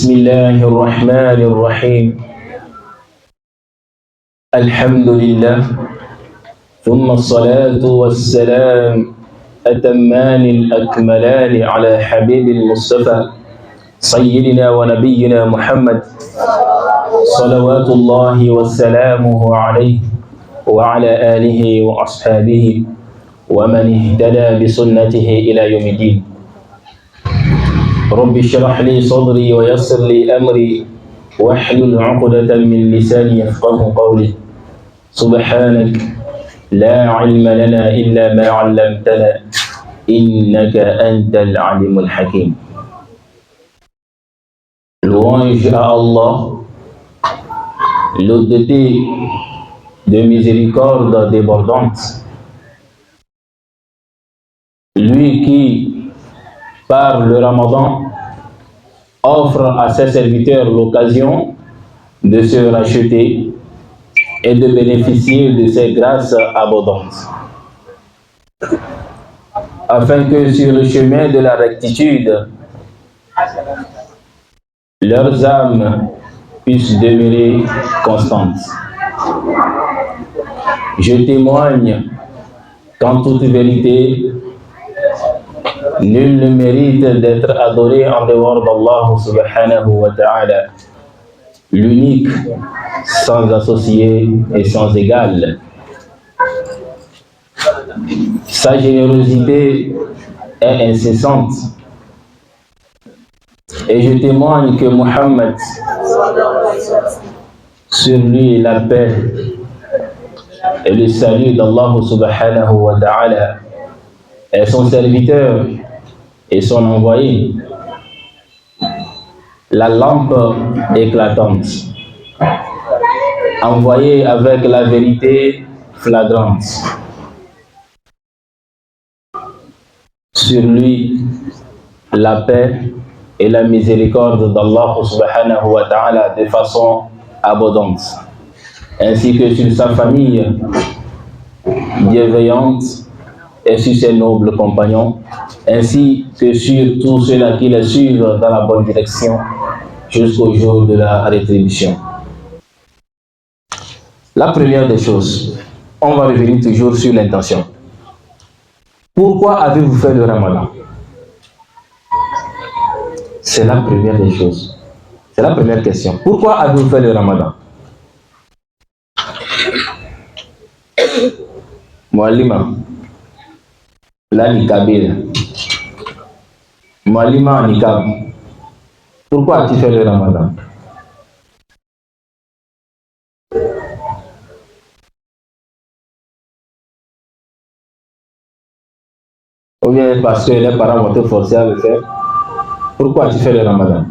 بسم الله الرحمن الرحيم. الحمد لله ثم الصلاة والسلام أتمان الأكملان على حبيب المصطفى سيدنا ونبينا محمد صلوات الله وسلامه عليه وعلى آله وأصحابه ومن اهتدى بسنته إلى يوم الدين. رب اشرح لي صدري ويسر لي أمري واحلل عقدة من لساني يفقه قولي. سبحانك لا علم لنا إلا ما علمتنا إنك أنت العليم الحكيم. Louange à Allah, le doté de miséricorde débordante, lui qui, par le Ramadan, offre à ses serviteurs l'occasion de se racheter et de bénéficier de ses grâces abondantes, afin que sur le chemin de la rectitude, leurs âmes puissent demeurer constantes. Je témoigne qu'en toute vérité, nul ne mérite d'être adoré en dehors d'Allah subhanahu wa ta'ala, l'unique, sans associé et sans égal. Sa générosité est incessante. Et je témoigne que Muhammad, sur lui la paix et le salut d'Allah subhanahu wa ta'ala, est son serviteur et son envoyé, la lampe éclatante, envoyée avec la vérité flagrante. Sur lui la paix et la miséricorde d'Allah subhanahu wa ta'ala de façon abondante, ainsi que sur sa famille bienveillante et sur ses nobles compagnons, ainsi que sur tous ceux-là qui le suivent dans la bonne direction jusqu'au jour de la rétribution. La première des choses, on va revenir toujours sur l'intention. Pourquoi avez-vous fait le Ramadan? C'est la première des choses. C'est la première question. Pourquoi avez-vous fait le Ramadan? Mwalima, la nikabila. Mwalima nikab. Pourquoi as-tu fait le Ramadan? Ou bien parce que les parents vont te forcer à le faire? Pourquoi tu fais le Ramadan?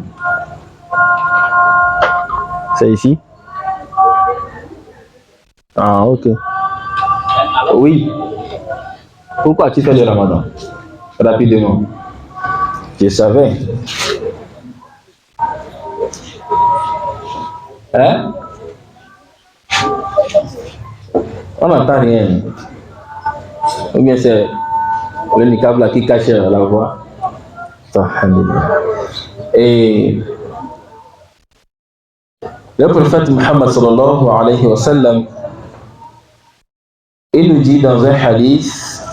C'est ici? Ah, ok. Oui. Pourquoi tu fais le Ramadan? Rapidement. Je savais. Hein? On n'entend rien. Ou bien c'est le niqab là qui cache la voix. Et le prophète Muhammad sallallahu alayhi wa sallam, il nous dit dans un hadith: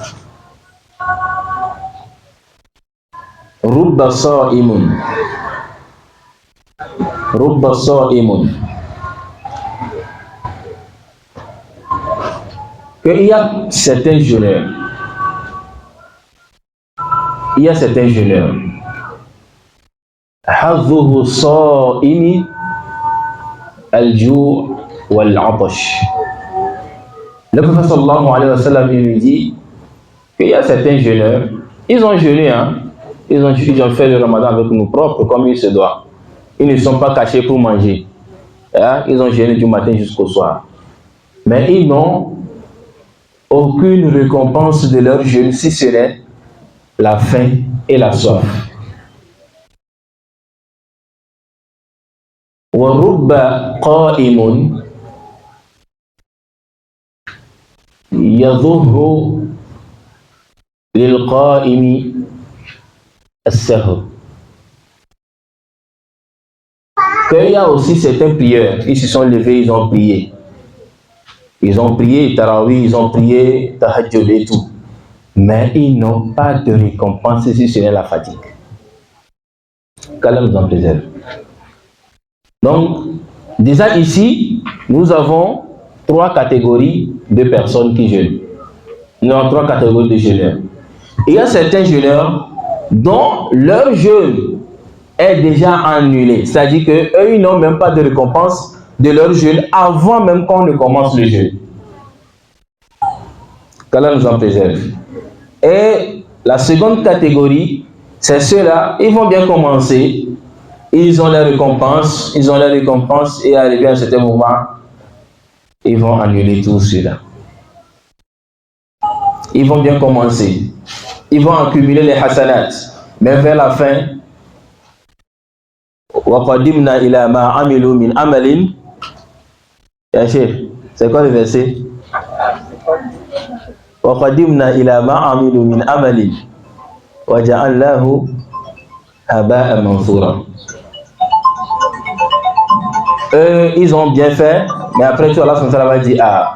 Rubba sa'imun, Rubba sa'imun, qu'il y a certains jeûneurs, il y a certains jeûneurs, حظه الصائم الجوع والعطش. Le prophète sallallahu alayhi wa sallam, il nous dit qu'il y a certains jeûneurs, ils ont jeûné, hein? Ils ont fait le Ramadan avec nous propres comme il se doit. Ils ne sont pas cachés pour manger, hein? Ils ont jeûné du matin jusqu'au soir, mais ils n'ont aucune récompense de leur jeûne si ce n'est la faim et la soif. وَرُبَّ قَائِمٌ يَظُهُّ لِلْقَائِمِ السَّهْرُ. qu'il y a aussi certains prieurs. Ils se sont levés, ils ont prié. Ils ont prié Tarawih, ils ont prié Tahajjud et tout. Mais ils n'ont pas de récompense si ce n'est la fatigue. Qu'Allah nous en préserve. Donc, déjà ici, nous avons 3 catégories de personnes qui jeûnent. Nous avons 3 catégories de jeûneurs. Il y a certains jeûneurs dont leur jeûne est déjà annulé. C'est-à-dire qu'eux, ils n'ont même pas de récompense de leur jeûne avant même qu'on ne commence le jeûne. Qu'Allah nous en préserve. Et la seconde catégorie, c'est ceux-là, ils vont bien commencer, ils ont la récompense, et arrivé à un certain moment, ils vont annuler tout cela. Ils vont bien commencer, ils vont accumuler les hasanats, mais vers la fin, وَقَدِّمْنَا إِلَى مَا عَمِلُوا مِنْ عَمَلٍ. C'est quoi le verset? وَقَدِّمْنَا إِلَى مَا عَمِلُوا مِنْ عَمَلٍ وَجَعَلْنَاهُ هَبَاءً مَنْثُورًا. Eux, ils ont bien fait, mais après tout, Allah va dire, ah,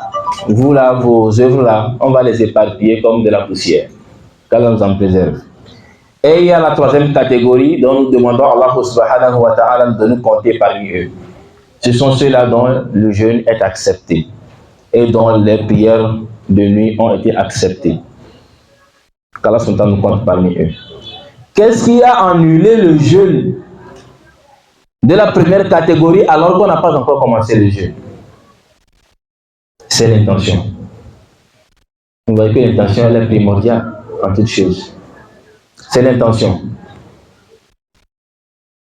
vous là, vos œuvres là, on va les éparpiller comme de la poussière. Qu'Allah nous en préserve. Et il y a la troisième catégorie dont nous demandons à Allah subhanahu wa ta'ala de nous compter parmi eux. Ce sont ceux-là dont le jeûne est accepté et dont les prières de nuit ont été acceptées. Qu'Allah nous compte parmi eux. Qu'est-ce qui a annulé le jeûne de la première catégorie alors qu'on n'a pas encore commencé le jeûne? C'est l'intention. Vous voyez que l'intention elle est primordiale en toute chose. C'est l'intention.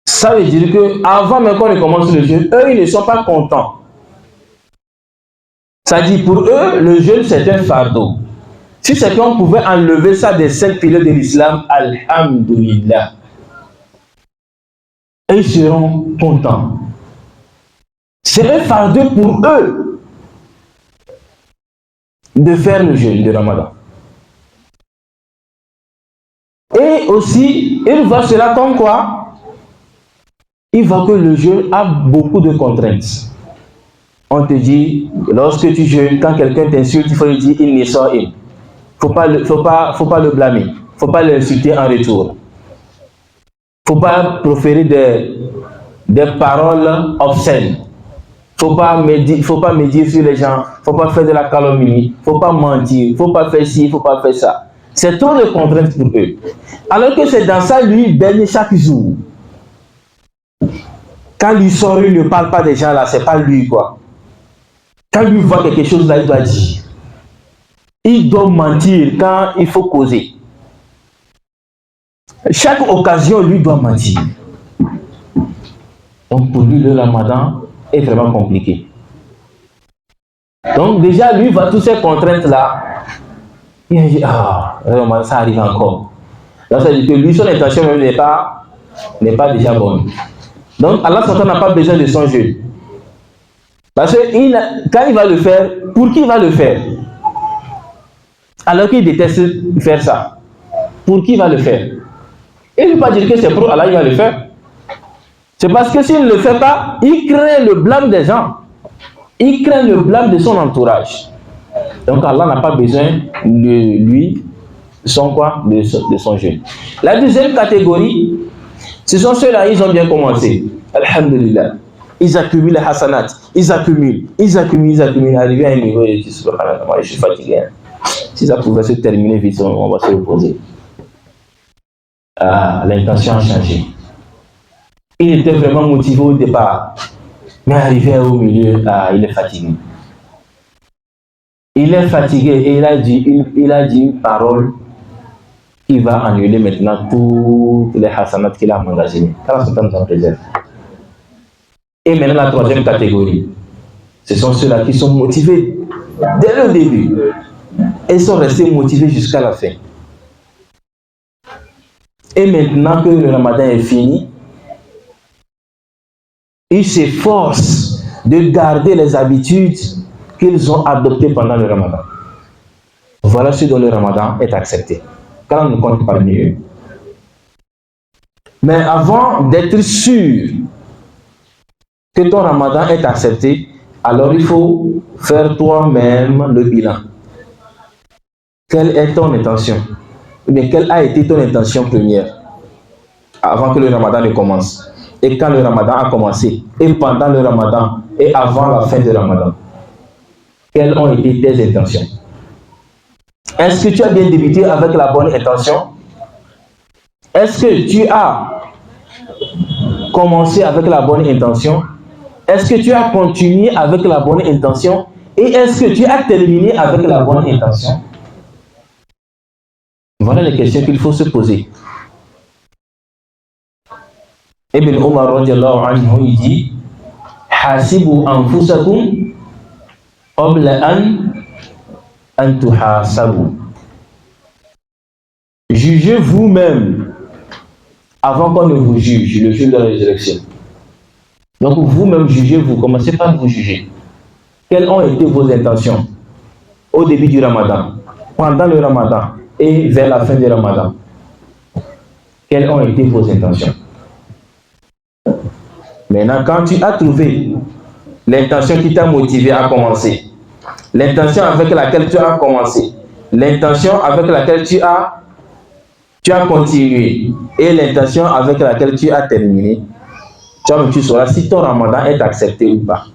Ça veut dire qu'avant même qu'on ne commence le jeûne, eux, ils ne sont pas contents. Ça dit pour eux, le jeûne, c'est un fardeau. Si c'est qu'on pouvait enlever ça des 5 piliers de l'islam, alhamdulillah, ils seront contents. C'est un fardeau pour eux de faire le jeûne de Ramadan. Et aussi, il voit cela comme quoi? Il voit que le jeûne a beaucoup de contraintes. On te dit, lorsque tu jeûnes, quand quelqu'un t'insulte, il faut lui dire, il n'est pas il. Faut pas le blâmer. Faut pas l'insulter en retour. Faut pas proférer des paroles obscènes. Faut pas médire sur les gens. Faut pas faire de la calomnie. Faut pas mentir. Faut pas faire ci, faut pas faire ça. C'est trop de contraintes pour eux. Alors que c'est dans ça, lui, baigne chaque jour. Quand lui sort, il ne parle pas des gens là, c'est pas lui quoi. Quand lui voit quelque chose là, il doit dire. Il doit mentir quand il faut causer. Chaque occasion, lui doit mentir. Donc pour lui, le Ramadan est vraiment compliqué. Donc déjà, lui voit toutes ces contraintes là. Il dit, ah, ça arrive encore. Donc ça veut dire que lui, son intention même n'est pas déjà bonne. Donc Allah n'a pas besoin de son jeûne. Parce que quand il va le faire, pour qui il va le faire? Alors qu'il déteste faire ça. Pour qui il va le faire? Il ne veut pas dire que c'est pour Allah qu'il va le faire. C'est parce que s'il ne le fait pas, il craint le blâme des gens. Il craint le blâme de son entourage. Donc Allah n'a pas besoin de lui, de son jeûne. La deuxième catégorie, ce sont ceux-là, ils ont bien commencé. Alhamdulillah. Ils accumulent les hasanats. Ils accumulent. Arrivé à un niveau, ils disent, moi je suis fatigué. Si ça pouvait se terminer vite, on va se reposer. Ah, l'intention a changé. Il était vraiment motivé au départ. Mais arrivé au milieu, il est fatigué. Il est fatigué et il a dit une parole qui va annuler maintenant toutes les hasanats qu'il a emmagasinés. Et maintenant la troisième catégorie, ce sont ceux-là qui sont motivés dès le début et sont restés motivés jusqu'à la fin. Et maintenant que le Ramadan est fini, ils s'efforcent de garder les habitudes qu'ils ont adoptées pendant le Ramadan. Voilà ceux dont le Ramadan est accepté. Quand on nous compte parmi eux. Mais avant d'être sûr que ton ramadan est accepté, alors il faut faire toi-même le bilan. Quelle est ton intention? Mais quelle a été ton intention première avant que le ramadan ne commence? Et quand le ramadan a commencé? Et pendant le ramadan? Et avant la fin du ramadan? Quelles ont été tes intentions? Est-ce que tu as bien débuté avec la bonne intention? Est-ce que tu as commencé avec la bonne intention? Est-ce que tu as continué avec la bonne intention? Et est-ce que tu as terminé avec la bonne intention? Voilà les questions qu'il faut se poser. Ibn Umar radiallahu anhu, il dit: Hasibu anfusakum qabla an tuhasabu. Jugez vous-même avant qu'on ne vous juge le jour de la résurrection. Donc vous-même jugez-vous, commencez par vous juger. Quelles ont été vos intentions au début du ramadan, pendant le ramadan et vers la fin du ramadan? Quelles ont été vos intentions? Maintenant, quand tu as trouvé l'intention qui t'a motivé à commencer, l'intention avec laquelle tu as commencé, l'intention avec laquelle tu as continué et l'intention avec laquelle tu as terminé, tu sauras si ton ramadan est accepté ou pas.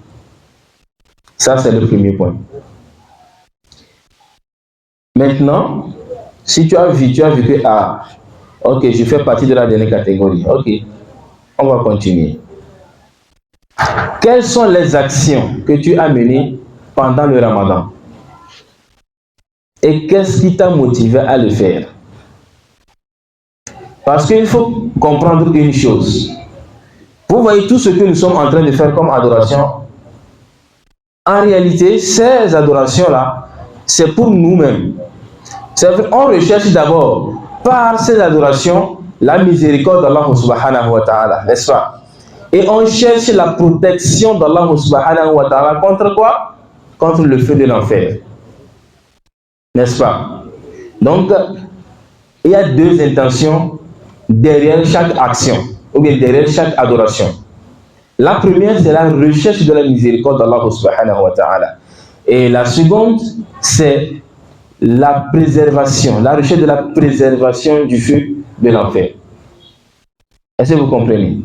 Ça, c'est le premier point. Maintenant, si tu as vu que, ok, je fais partie de la dernière catégorie, ok, on va continuer. Quelles sont les actions que tu as menées pendant le ramadan? Et qu'est-ce qui t'a motivé à le faire? Parce qu'il faut comprendre une chose. Vous voyez tout ce que nous sommes en train de faire comme adoration. En réalité, ces adorations-là, c'est pour nous-mêmes. On recherche d'abord, par ces adorations, la miséricorde d'Allah subhanahu wa ta'ala, n'est-ce pas? Et on cherche la protection d'Allah subhanahu wa ta'ala contre quoi? Contre le feu de l'enfer. N'est-ce pas? Donc, il y a deux intentions derrière chaque action, ou bien derrière chaque adoration. La première, c'est la recherche de la miséricorde d'Allah subhanahu wa ta'ala. Et la seconde, c'est la préservation, la recherche de la préservation du feu de l'enfer. Est-ce que vous comprenez?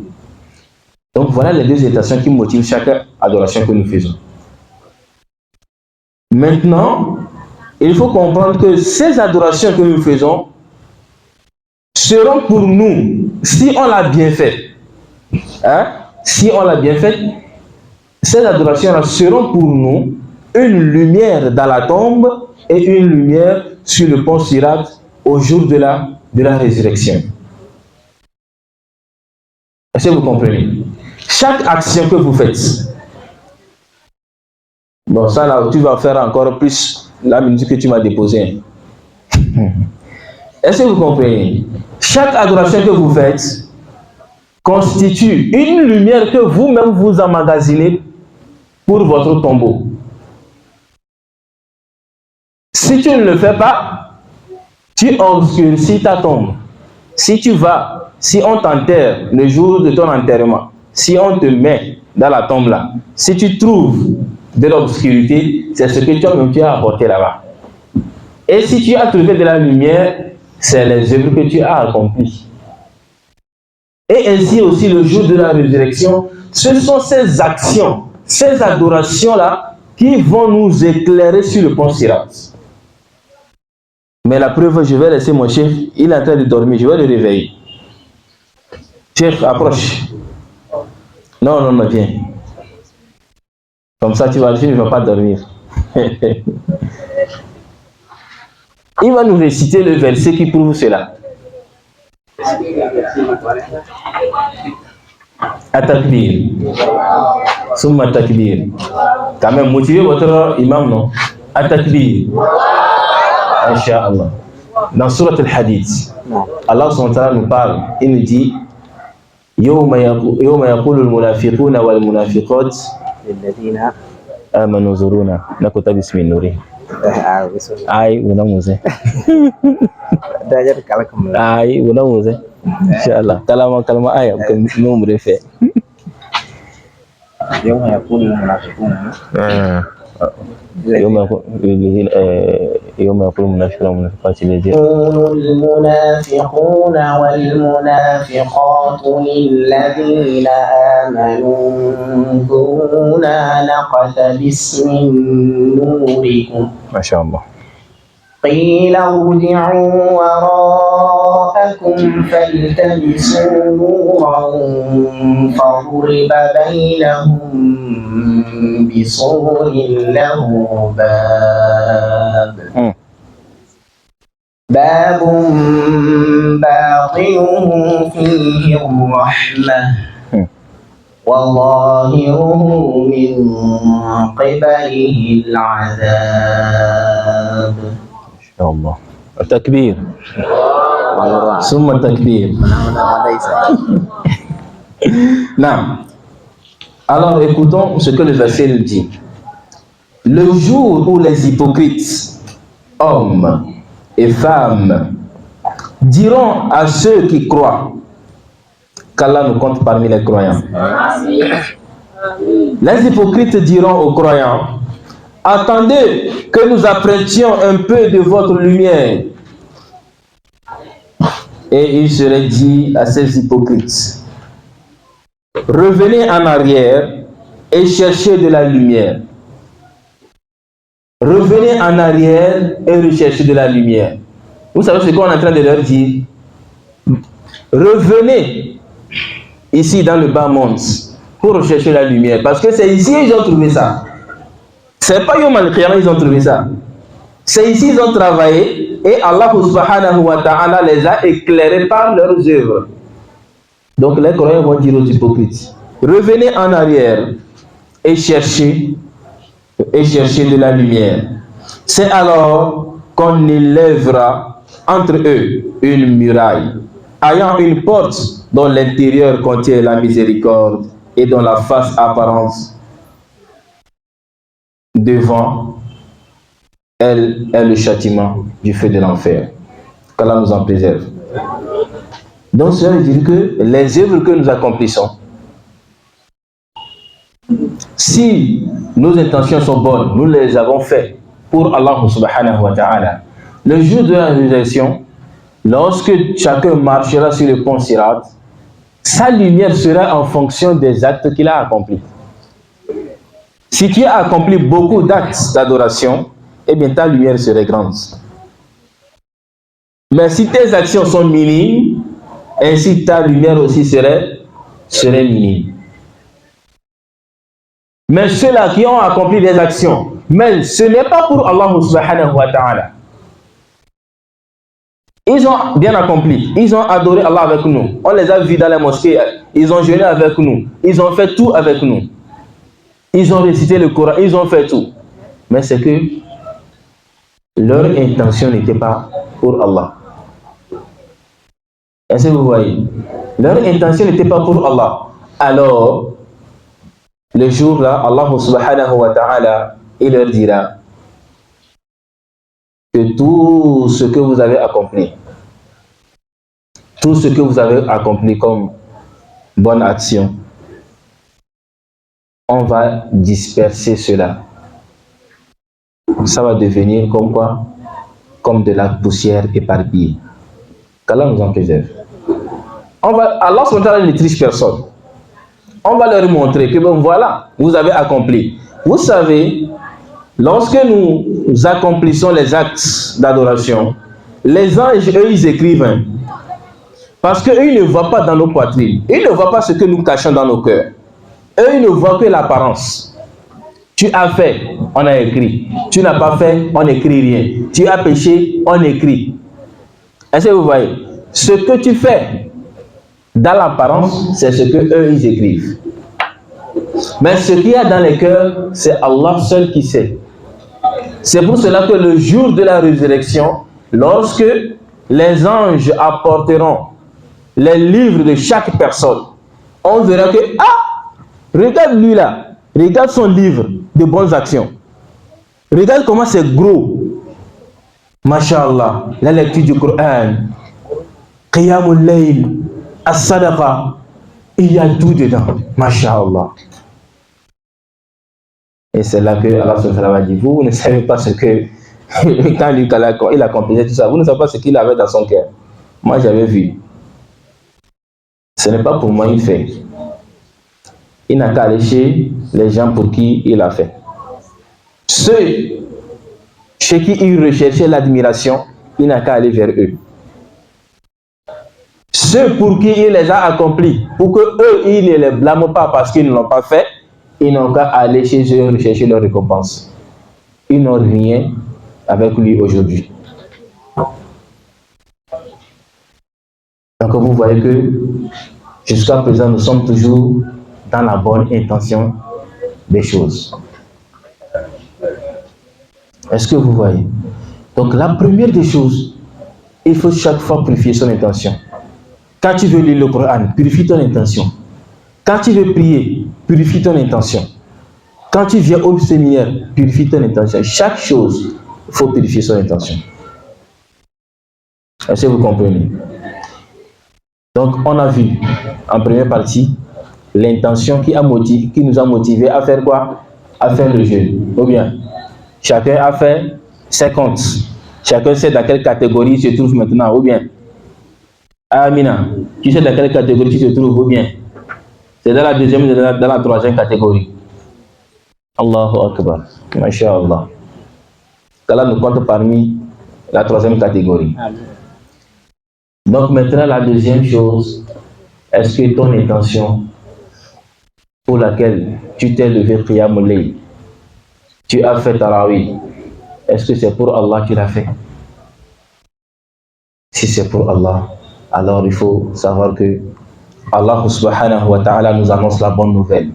Donc voilà les deux intentions qui motivent chaque adoration que nous faisons. Maintenant, il faut comprendre que ces adorations que nous faisons seront pour nous, si on l'a bien fait, si on l'a bien fait, ces adorations seront pour nous une lumière dans la tombe et une lumière sur le pont Sirat au jour de la résurrection. Est-ce que vous comprenez? Chaque action que vous faites, bon ça là tu vas faire encore plus la minute que tu m'as déposé. Est-ce que vous comprenez? Chaque adoration que vous faites constitue une lumière que vous-même vous emmagasinez pour votre tombeau. Si tu ne le fais pas, tu obscurcis ta tombe. Si on t'enterre le jour de ton enterrement, si on te met dans la tombe là, si tu trouves de l'obscurité, c'est ce que toi-même tu as apporté là-bas. Et si tu as trouvé de la lumière, c'est les œuvres que tu as accomplies. Et ainsi aussi le jour de la résurrection, ce sont ces actions, ces adorations-là qui vont nous éclairer sur le pont Sirat. Mais la preuve, je vais laisser mon chef, il est en train de dormir, je vais le réveiller. Chef, approche. Non, viens. Comme ça, tu ne vas pas dormir. Il va nous réciter le verset qui prouve cela. At-takbir. Summa takbir. Quand même, motivez votre imam, non? At-takbir. Inch'Allah. Dans Surat al-Hadid, Allah SWT nous parle, il nous dit يوم يقول المنافقون والمنافقات للذين آمنوا زورونا نكتب باسم النور أي ونموذج أي ونموذج إن شاء الله كلام آية نوم رفع يوم يقول المنافقون يوم يقول المنافقون والمنافقات يقول المنافقون والمنافقات للذين آمنوا انظرونا نقتبس من نوركم ما شاء الله قيل ارجعوا وراءكم فالتمسوا نورا فضرب بينهم بسور له باب باطنه فيه الرحمة وظاهره من قبله العذاب. ما شاء الله. التكبير ثم التكبير. Non. Alors écoutons ce que le verset nous dit. Le jour où les hypocrites, hommes et femmes, diront à ceux qui croient qu'Allah nous compte parmi les croyants. Les hypocrites diront aux croyants: attendez que nous apprêtions un peu de votre lumière. Et il serait dit à ces hypocrites: revenez en arrière et cherchez de la lumière. Revenez en arrière et recherchez de la lumière. Vous savez ce qu'on est en train de leur dire? Revenez ici dans le bas monde pour rechercher la lumière. Parce que c'est ici qu'ils ont trouvé ça. C'est pas Yom al-Qiyamah ils ont trouvé ça. C'est ici qu'ils ont travaillé et Allah subhanahu wa ta'ala les a éclairés par leurs œuvres. Donc les croyants vont dire aux hypocrites: revenez en arrière et cherchez de la lumière. C'est alors qu'on élèvera entre eux une muraille, ayant une porte dont l'intérieur contient la miséricorde et dont la face apparente devant elle est le châtiment du feu de l'enfer. Qu'Allah nous en préserve. Donc cela veut dire que les œuvres que nous accomplissons, si nos intentions sont bonnes, nous les avons faites pour Allah subhanahu wa ta'ala. Le jour de la résurrection, lorsque chacun marchera sur le pont Sirat, sa lumière sera en fonction des actes qu'il a accomplis. Si tu as accompli beaucoup d'actes d'adoration, eh bien ta lumière serait grande. Mais si tes actions sont minimes, ainsi ta lumière aussi serait minime. Mais ceux-là qui ont accompli des actions, mais ce n'est pas pour Allah subhanahu wa ta'ala. Ils ont bien accompli, ils ont adoré Allah avec nous. On les a vus dans les mosquées, ils ont jeûné avec nous, ils ont fait tout avec nous. Ils ont récité le Coran, ils ont fait tout. Mais c'est que leur intention n'était pas pour Allah. Est-ce que vous voyez? Leur intention n'était pas pour Allah. Alors, le jour-là, Allah subhanahu wa ta'ala, il leur dira que tout ce que vous avez accompli, tout ce que vous avez accompli comme bonne action, on va disperser cela. Ça va devenir comme quoi? Comme de la poussière éparpillée. Qu'Allah nous en préserve. Allah subhanahu wa ta'ala ne triche personne. On va leur montrer que bon voilà, vous avez accompli. Vous savez, lorsque nous accomplissons les actes d'adoration, les anges, eux, ils écrivent. Hein, parce qu'eux, ils ne voient pas dans nos poitrines. Ils ne voient pas ce que nous cachons dans nos cœurs. Eux, ils ne voient que l'apparence. Tu as fait, on a écrit. Tu n'as pas fait, on n'écrit rien. Tu as péché, on écrit. Est-ce que vous voyez? Ce que tu fais dans l'apparence, c'est ce que eux ils écrivent. Mais ce qu'il y a dans les cœurs, c'est Allah seul qui sait. C'est pour cela que le jour de la résurrection, lorsque les anges apporteront les livres de chaque personne, on verra que, ah, regarde lui là, regarde son livre de bonnes actions. Regarde comment c'est gros. Masha'Allah, la lecture du Coran, Qiyamul Layl, As-Sadaqa, il y a tout dedans. Masha'Allah. Et c'est là que Allah va dire, vous ne savez pas ce que, quand il a complété tout ça, vous ne savez pas ce qu'il avait dans son cœur. Moi, j'avais vu. Ce n'est pas pour moi il fait. Il n'a qu'à aller chez les gens pour qui il a fait. Ceux chez qui il recherchait l'admiration, il n'a qu'à aller vers eux. Ceux pour qui il les a accomplis, pour que eux, ils ne les blâment pas parce qu'ils ne l'ont pas fait, ils n'ont qu'à aller chez eux rechercher leur récompense. Ils n'ont rien avec lui aujourd'hui. Donc vous voyez que jusqu'à présent, nous sommes toujours dans la bonne intention des choses. Est-ce que vous voyez? Donc la première des choses, il faut chaque fois purifier son intention. Quand tu veux lire le Coran, purifie ton intention. Quand tu veux prier, purifie ton intention. Quand tu viens au séminaire, purifie ton intention. Chaque chose, il faut purifier son intention. Est-ce que vous comprenez? Donc, on a vu en première partie l'intention qui nous a motivés à faire quoi? À faire le jeûne. Ou bien, chacun a fait ses comptes. Chacun sait dans quelle catégorie il se trouve maintenant. Ou bien, Amina, tu sais dans quelle catégorie tu te trouves? Ou bien, c'est dans la deuxième ou dans la troisième catégorie. Allahu Akbar. Masha'Allah. Allah nous compte parmi la troisième catégorie. Donc maintenant, la deuxième chose, est-ce que ton intention pour laquelle tu t'es levé Qiyamul Layl, tu as fait Tarawih, est-ce que c'est pour Allah que tu l'as fait? Si c'est pour Allah, alors il faut savoir que Allah subhanahu wa ta'ala nous annonce la bonne nouvelle.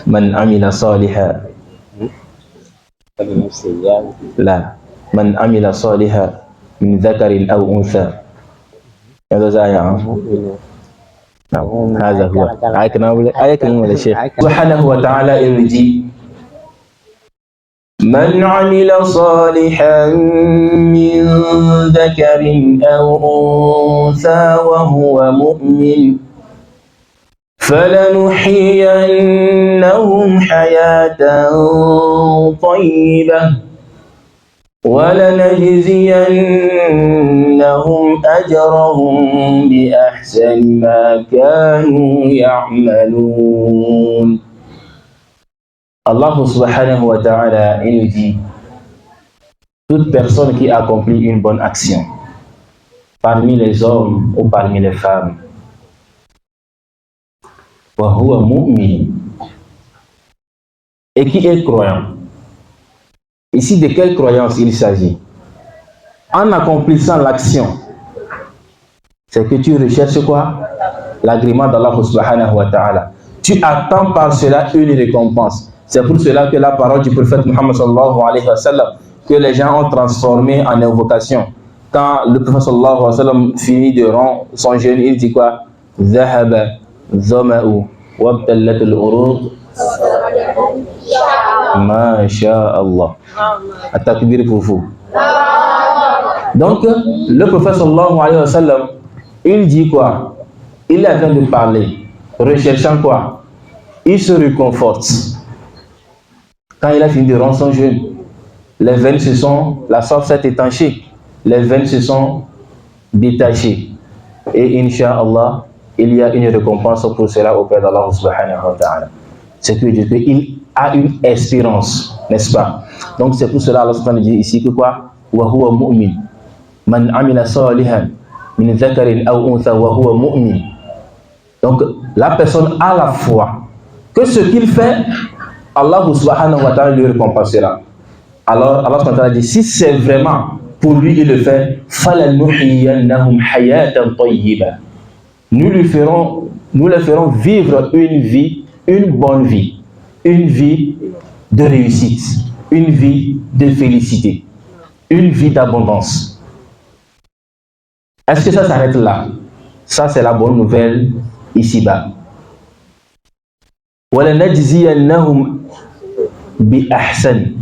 Man amila saliha. La. Man amila saliha min dhakarin aw untha. هذا آية نعم هذا هو آية كلمة الشيخ سبحانه وتعالى يرجي من عمل صالحا من ذكر أو أنثى وهو مؤمن فلنحيينهم حياة طيبة ولنجزينهم أجرهم بأحسن ما كانوا يعملون. Allah subhanahu wa ta'ala, il nous dit, toute personne qui accomplit une bonne action, parmi les hommes ou parmi les femmes, wa huwa mu'min, et qui est croyant. Ici, de quelle croyance il s'agit? En accomplissant l'action, c'est que tu recherches quoi? L'agrément d'Allah subhanahu wa ta'ala. Tu attends par cela une récompense. C'est pour cela que la parole du prophète Muhammad sallallahu alayhi wa sallam, que les gens ont transformé en invocation. Quand le prophète sallallahu alayhi wa sallam finit de rendre son jeûne, il dit quoi? Zahaba dhama'u wabtallat al-uruq. Masha'Allah. At-takbir pour vous. Donc, le prophète sallallahu alayhi wa sallam, il dit quoi? Il est en train de parler, recherchant quoi? Il se réconforte. Quand il a fini de rendre son jeûne, les veines la sorte s'est étanchée, les veines se sont détachées. Et Inch'Allah, il y a une récompense pour cela auprès d'Allah subhanahu wa ta'ala. C'est que Dieu, il a une espérance, n'est-ce pas? Donc c'est pour cela Allah subhanahu wa ta'ala dit ici que quoi? Wa huwa mu'min. Man amila salihan min dhakarin aw untha wa huwa mu'min. Donc la personne a la foi que ce qu'il fait, Allah subhanahu wa ta'ala lui récompensera. Alors Allah subhanahu wa ta'ala dit, si c'est vraiment pour lui il le fait, فَلَنُحْيِيَنَّهُمْ حَيَاةً طَيِّبًا. Nous les ferons vivre une bonne vie, une vie de réussite, une vie de félicité, une vie d'abondance. Est-ce que ça s'arrête là? Ça c'est la bonne nouvelle ici-bas. وَلَنَجْزِيَنَّهُمْ بِأَحْسَنِ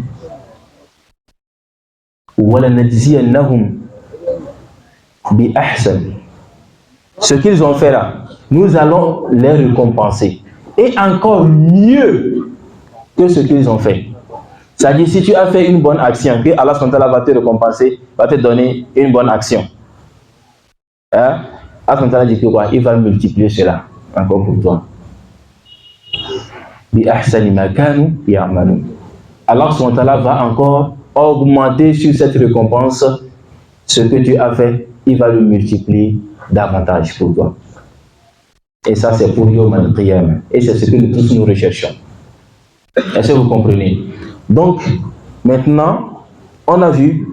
وَلَنَجْزِيَنَّهُمْ بِأَحْسَنِ. Ce qu'ils ont fait là, nous allons les récompenser. Et encore mieux que ce qu'ils ont fait. C'est-à-dire, si tu as fait une bonne action, que Allah va te récompenser, va te donner une bonne action. Hein? Allah dit que quoi? Il va multiplier cela encore pour toi. Allah va encore augmenter sur cette récompense ce que tu as fait, il va le multiplier davantage pour toi. Et ça, c'est pour Yom al-Qiyam. Et c'est ce que nous tous nous recherchons. Est-ce que vous comprenez? Donc, maintenant, on a vu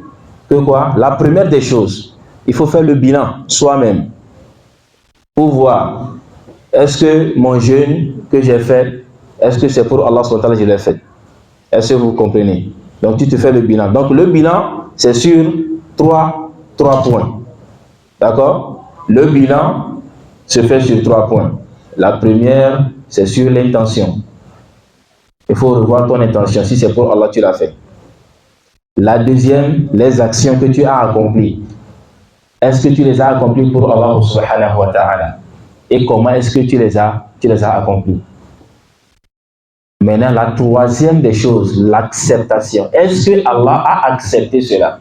que quoi? La première des choses, il faut faire le bilan soi-même pour voir est-ce que mon jeûne que j'ai fait, est-ce que c'est pour Allah SWT que je l'ai fait? Est-ce que vous comprenez? Donc, tu te fais le bilan. Donc, le bilan, c'est sur trois points. D'accord? Le bilan se fait sur 3 points. La première, c'est sur l'intention. Il faut revoir ton intention. Si c'est pour Allah, tu l'as fait. La deuxième, les actions que tu as accomplies. Est-ce que tu les as accomplies pour Allah subhanahu wa ta'ala? Et comment est-ce que tu les as accomplies? Maintenant, la troisième des choses, l'acceptation. Est-ce que Allah a accepté cela?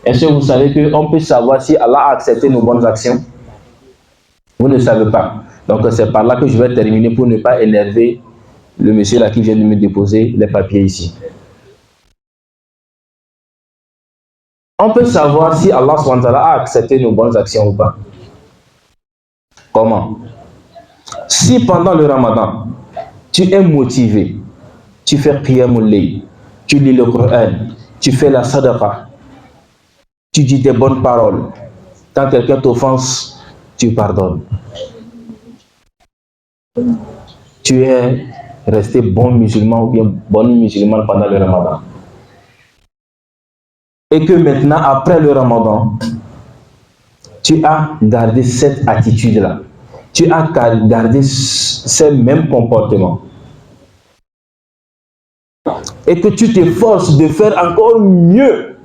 Est-ce que vous savez qu'on peut savoir si Allah a accepté nos bonnes actions? Vous ne savez pas. Donc, c'est par là que je vais terminer pour ne pas énerver le monsieur là qui vient de me déposer les papiers ici. On peut savoir si Allah a accepté nos bonnes actions ou pas. Comment? Si pendant le Ramadan, tu es motivé, tu fais Qiyamul Layl, tu lis le Coran, tu fais la sadaqa, tu dis des bonnes paroles. Quand quelqu'un t'offense, tu pardonnes. Tu es resté bon musulman ou bien bonne musulmane pendant le Ramadan. Et que maintenant, après le Ramadan, tu as gardé cette attitude-là. Tu as gardé ces mêmes comportements. Et que tu t'efforces de faire encore mieux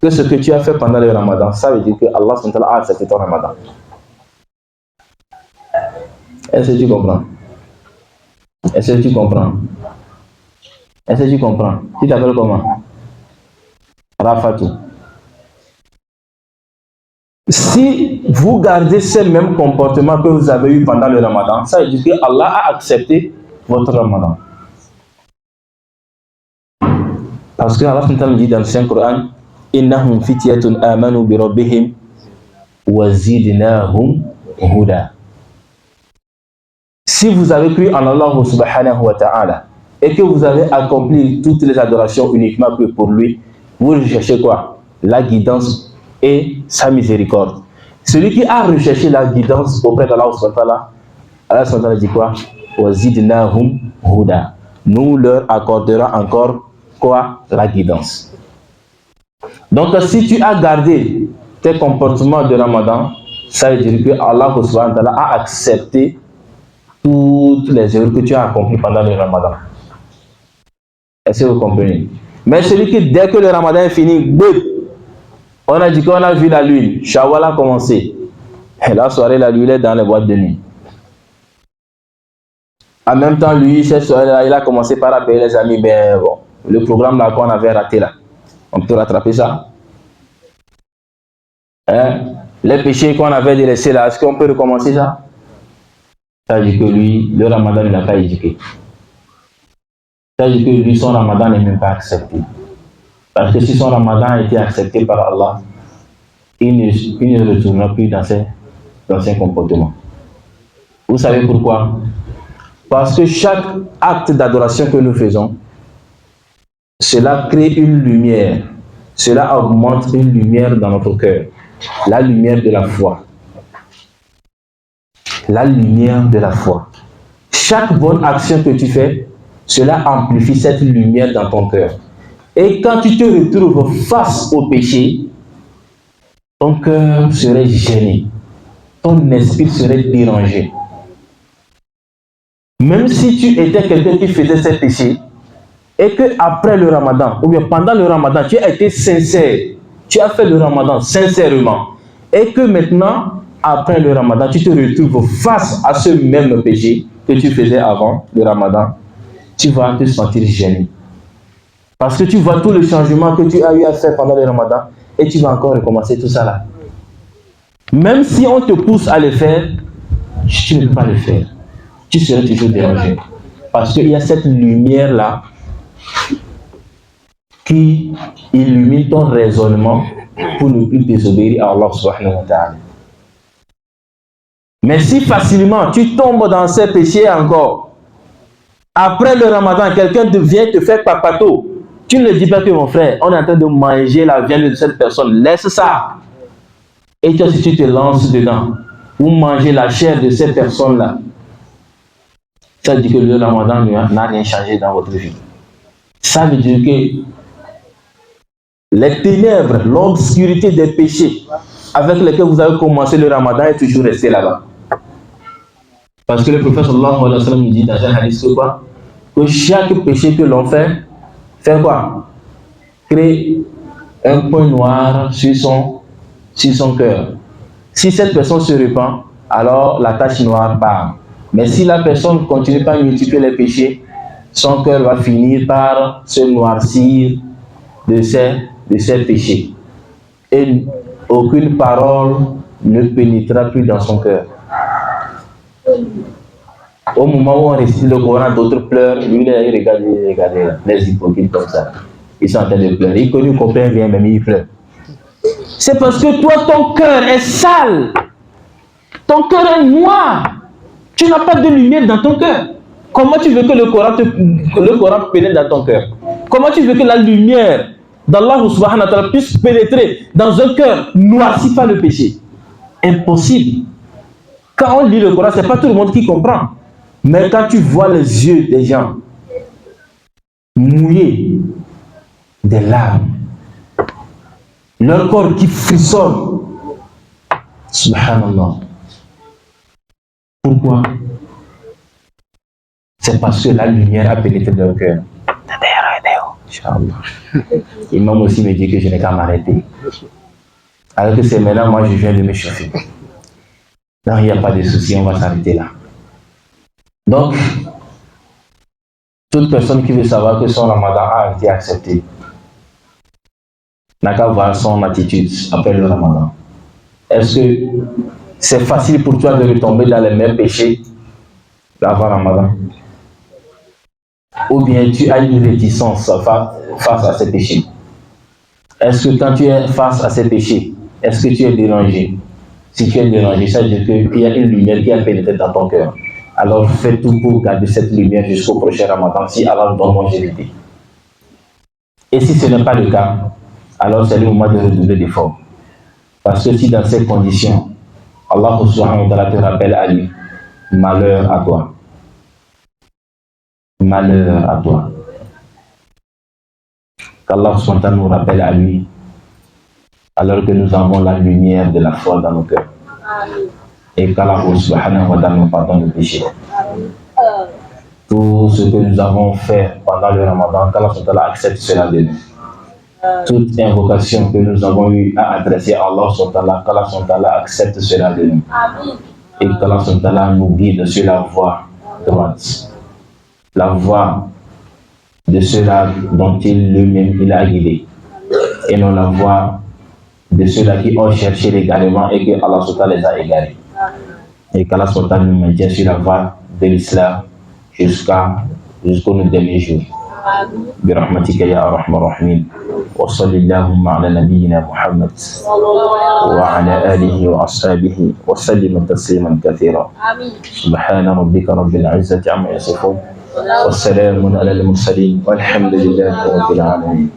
que ce que tu as fait pendant le Ramadan. Ça veut dire que Allah a accepté ton Ramadan. Est-ce que tu comprends? Est-ce que tu comprends? Est-ce que tu comprends? Tu t'appelles comment? Rafatou. Si vous gardez ces mêmes comportements que vous avez eu pendant le Ramadan, ça veut dire que Allah a accepté votre Ramadan. Parce que Allah dit dans le Saint-Coran, Innahum fityatun amanu bi rabbihim wa zidnahum huda. Si vous avez cru en Allah subhanahu wa ta'ala et que vous avez accompli toutes les adorations uniquement que pour lui, vous recherchez quoi? La guidance et sa miséricorde. Celui qui a recherché la guidance auprès d'Allah subhanahu wa ta'ala, Allah subhanahu wa ta'ala dit quoi? Wa zidnahum huda. Nous leur accorderons encore quoi? La guidance. Donc si tu as gardé tes comportements de Ramadan, ça veut dire que Allah subhanahu wa ta'ala a accepté toutes les œuvres que tu as accomplies pendant le Ramadan. Est-ce que vous comprenez? Mais celui qui, dès que le Ramadan est fini, on a dit qu'on a vu la lune, Shawwal a commencé. Et la soirée, la lune est dans les boîtes de nuit. En même temps, lui, cette soirée-là, il a commencé par appeler les amis. Ben bon, le programme là qu'on avait raté là, on peut rattraper ça. Hein? Les péchés qu'on avait délaissés là, est-ce qu'on peut recommencer ça? Ça veut dire que lui, le Ramadan, il n'a pas éduqué. Ça veut dire que lui, son Ramadan n'est même pas accepté. Parce que si son Ramadan a été accepté par Allah, il ne retournera plus dans ses comportements. Vous savez pourquoi? Parce que chaque acte d'adoration que nous faisons, cela crée une lumière. Cela augmente une lumière dans notre cœur. La lumière de la foi. La lumière de la foi. Chaque bonne action que tu fais, cela amplifie cette lumière dans ton cœur. Et quand tu te retrouves face au péché, ton cœur serait gêné. Ton esprit serait dérangé. Même si tu étais quelqu'un qui faisait ces péchés, et que après le Ramadan, ou bien pendant le Ramadan, tu as été sincère, tu as fait le Ramadan sincèrement, et que maintenant, après le Ramadan, tu te retrouves face à ce même péché que tu faisais avant le Ramadan, tu vas te sentir gêné. Parce que tu vois tout le changement que tu as eu à faire pendant le Ramadan et tu vas encore recommencer tout ça là. Même si on te pousse à le faire, tu ne peux pas le faire. Tu seras toujours dérangé. Parce qu'il y a cette lumière là qui illumine ton raisonnement pour ne plus désobéir à Allah subhanahu wa ta'ala. Mais si facilement tu tombes dans ces péchés encore, après le Ramadan, quelqu'un vient te faire papato, tu ne le dis pas que mon frère, on est en train de manger la viande de cette personne, laisse ça. Et toi, si tu te lances dedans, ou manger la chair de cette personne-là, ça veut dire que le Ramadan n'a rien changé dans votre vie. Ça veut dire que les ténèbres, l'obscurité des péchés avec lesquels vous avez commencé le Ramadan est toujours resté là-bas. Parce que le prophète sallallahu alayhi wa sallam nous dit dans un hadith que quoi? Que chaque péché que l'on fait quoi? Crée un point noir sur son cœur. Si cette personne se repent, alors la tache noire part. Mais si la personne continue pas à multiplier les péchés, son cœur va finir par se noircir de ses péchés. Et aucune parole ne pénétrera plus dans son cœur. Au moment où on récite le Coran, d'autres pleurent. Lui, regardez les hypocrites comme ça. Ils sont en train de pleurer. Ils ne comprennent rien, mais ils pleurent. C'est parce que toi, ton cœur est sale. Ton cœur est noir. Tu n'as pas de lumière dans ton cœur. Comment tu veux que le Coran pénètre dans ton cœur? Comment tu veux que la lumière d'Allah subhanahu wa ta'ala puisse pénétrer dans un cœur noirci par le péché? Impossible. Quand on lit le Coran, ce n'est pas tout le monde qui comprend. Mais quand tu vois les yeux des gens mouillés des larmes, leur corps qui frissonne, subhanallah. Pourquoi? C'est parce que la lumière a pénétré dans leur cœur. Inch'Allah. Imam aussi me dit que je n'ai qu'à m'arrêter. Alors que c'est maintenant, moi je viens de m'échauffer. Non, il n'y a pas de souci, on va s'arrêter là. Donc, toute personne qui veut savoir que son Ramadan a été accepté n'a qu'à voir son attitude après le Ramadan. Est-ce que c'est facile pour toi de retomber dans les mêmes péchés d'avant Ramadan? Ou bien tu as une réticence face à ces péchés? Est-ce que quand tu es face à ces péchés, est-ce que tu es dérangé? Si tu es dérangé, ça veut dire qu'il y a une lumière qui a pénétré dans ton cœur. Alors fais tout pour garder cette lumière jusqu'au prochain Ramadan, si Allah donne longévité. Et si ce n'est pas le cas, alors c'est le moment de redoubler d'efforts. Parce que si dans ces conditions, Allah subhanahu wa ta'ala te rappelle à lui, malheur à toi. Malheur à toi. Qu'Allah subhanahu wa ta'ala nous rappelle à lui, alors que nous avons la lumière de la foi dans nos cœurs. Et qu'Allah subhanahu wa ta'ala nous pardonne le péché. Tout ce que nous avons fait pendant le Ramadan, qu'Allah subhanahu wa ta'ala accepte cela de nous. Toute invocation que nous avons eu à adresser à Allah subhanahu wa ta'ala accepte cela de nous. Et qu'Allah subhanahu wa ta'ala nous guide sur la voie droite. La voie de ceux-là dont lui-même il a guidé. Et non la voie de ceux-là qui ont cherché l'égarement et que Allah subhanahu wa ta'ala les a égarés. Et qu'Allah subhanahu wa ta'ala nous maintient sur la voie de l'islam jusqu'au dernier jour. برحمتك يا أرحم الراحمين وصل اللهم على نبينا محمد وعلى آله وأصحابه وسلم تسليما كثيرا سبحان ربك رب العزة عما يصفون والسلام على المرسلين والحمد لله رب العالمين.